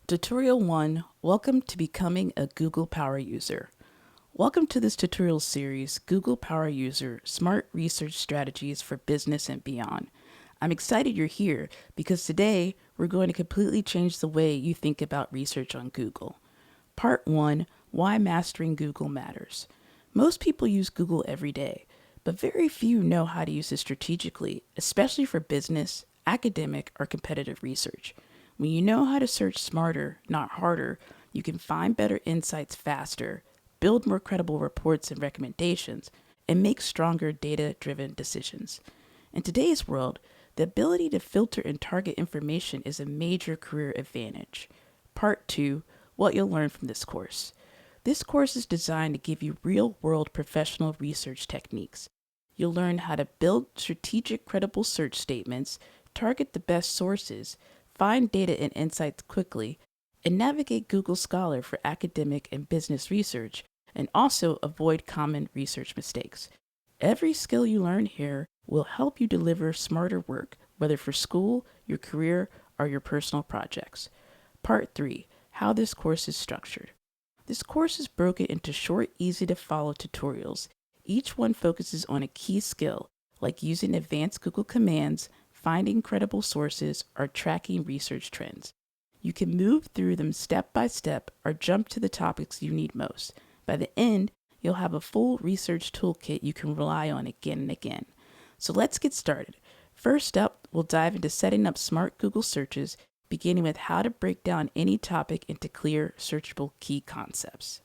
Tutorial 1, Welcome to Becoming a Google Power User. Welcome to this tutorial series, Google Power User, Smart Research Strategies for Business and Beyond. I'm excited you're here because today we're going to completely change the way you think about research on Google. Part 1, Why Mastering Google Matters. Most people use Google every day, but very few know how to use it strategically, especially for business, academic, or competitive research. When you know how to search smarter, not harder, you can find better insights faster, build more credible reports and recommendations, and make stronger data-driven decisions. In today's world, the ability to filter and target information is a major career advantage. Part 2, What you'll learn from this course. This course is designed to give you real-world professional research techniques. You'll learn how to build strategic, credible search statements, target the best sources, find data and insights quickly, and navigate Google Scholar for academic and business research, and also avoid common research mistakes. Every skill you learn here will help you deliver smarter work, whether for school, your career, or your personal projects. Part 3, How this course is structured. This course is broken into short, easy-to-follow tutorials. Each one focuses on a key skill, like using advanced Google commands, finding credible sources, or tracking research trends. You can move through them step by step or jump to the topics you need most. By the end, you'll have a full research toolkit you can rely on again and again. So let's get started. First up, we'll dive into setting up smart Google searches, beginning with how to break down any topic into clear, searchable key concepts.